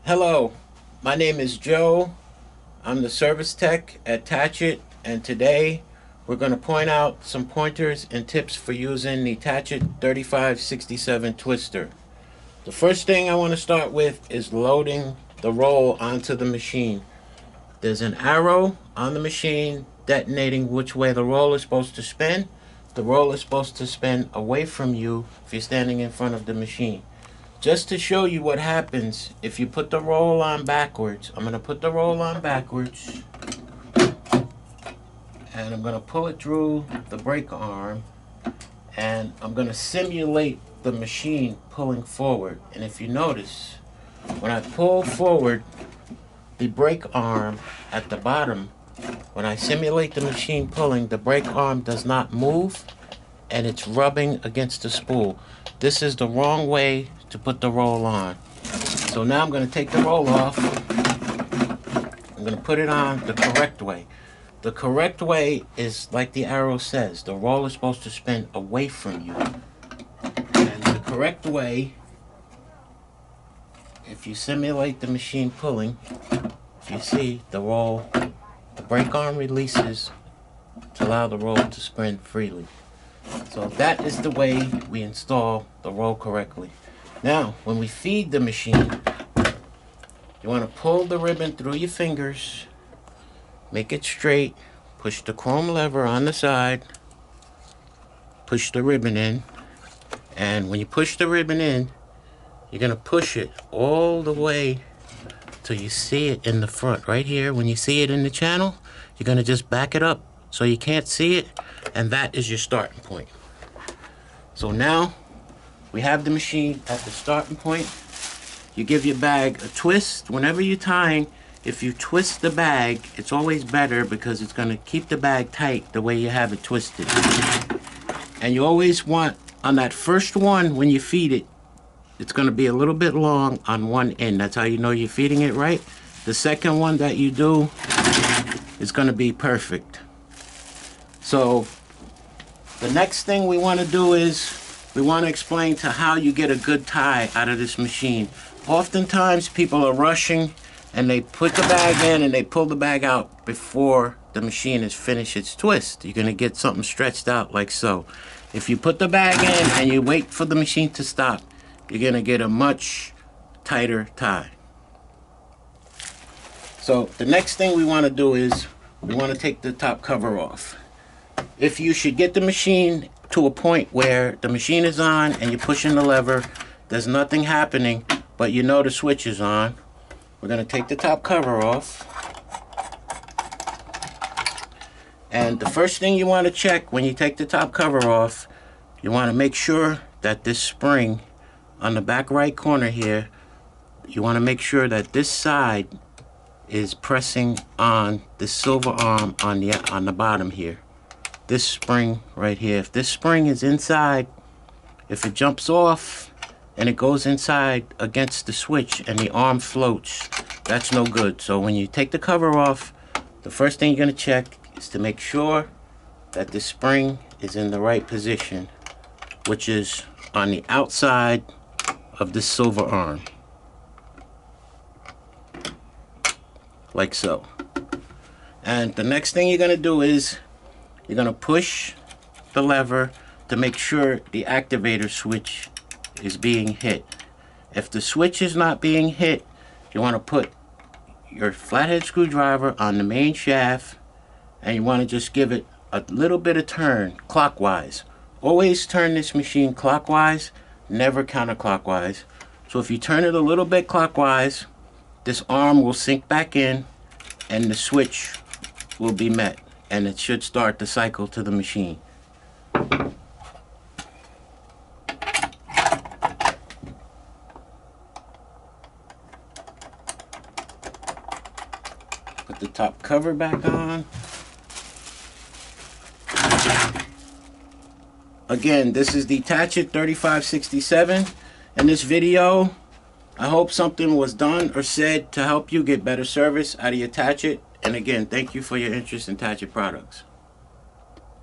Hello, my name is Joe. I'm the service tech at Tach-It, and today we're going to point out some pointers and tips for using the Tach-It 3567 twister. The first thing I want to start with is loading the roll onto the machine. There's an arrow on the machine detonating which way the roll is supposed to spin. The roll is supposed to spin away from you if you're standing in front of the machine. Just to show you what happens if you put the roll on backwards, I'm going to put the roll on backwards and I'm going to pull it through the brake arm, and I'm going to simulate the machine pulling forward. And if you notice, when I pull forward the brake arm at the bottom, when I simulate the machine pulling, the brake arm does not move and it's rubbing against the spool. This is the wrong way to put the roll on. So now I'm going to take the roll off. I'm going to put it on the correct way. The correct way is like the arrow says. The roll is supposed to spin away from you. And the correct way, if you simulate the machine pulling, if you see the roll, the brake arm releases to allow the roll to spin freely. So that is the way we install the roll correctly. Now, when we feed the machine, you want to pull the ribbon through your fingers, make it straight, push the chrome lever on the side, push the ribbon in, and when you push the ribbon in, you're going to push it all the way till you see it in the front. Right here, when you see it in the channel, you're going to just back it up so you can't see it, and that is your starting point. So now we have the machine at the starting point. You give your bag a twist. Whenever you're tying, if you twist the bag, it's always better because it's going to keep the bag tight the way you have it twisted. And you always want, on that first one, when you feed it, it's going to be a little bit long on one end. That's how you know you're feeding it right. The second one that you do is going to be perfect. So the next thing we want to do is we want to explain to how you get a good tie out of this machine. Oftentimes people are rushing and they put the bag in and they pull the bag out before the machine has finished its twist. You're going to get something stretched out like so. If you put the bag in and you wait for the machine to stop, you're going to get a much tighter tie. So the next thing we want to do is we want to take the top cover off. If you should get the machine to a point where the machine is on and you're pushing the lever, there's nothing happening, but you know the switch is on, we're going to take the top cover off. And the first thing you want to check when you take the top cover off, you want to make sure that this spring on the back right corner here, you want to make sure that this side is pressing on the silver arm on the bottom here. This spring right here. If this spring is inside, if it jumps off and it goes inside against the switch and the arm floats, that's no good. So when you take the cover off, the first thing you're going to check is to make sure that the spring is in the right position, which is on the outside of the silver arm, like so. And the next thing you're going to do is you're going to push the lever to make sure the activator switch is being hit. If the switch is not being hit, you want to put your flathead screwdriver on the main shaft and you want to just give it a little bit of turn clockwise. Always turn this machine clockwise, never counterclockwise. So if you turn it a little bit clockwise, this arm will sink back in and the switch will be met, and it should start the cycle to the machine. Put the top cover back on. Again, this is the Tach-It 3567. In this video, I hope something was done or said to help you get better service out of your Tach-It. And again, thank you for your interest in Tach-It products.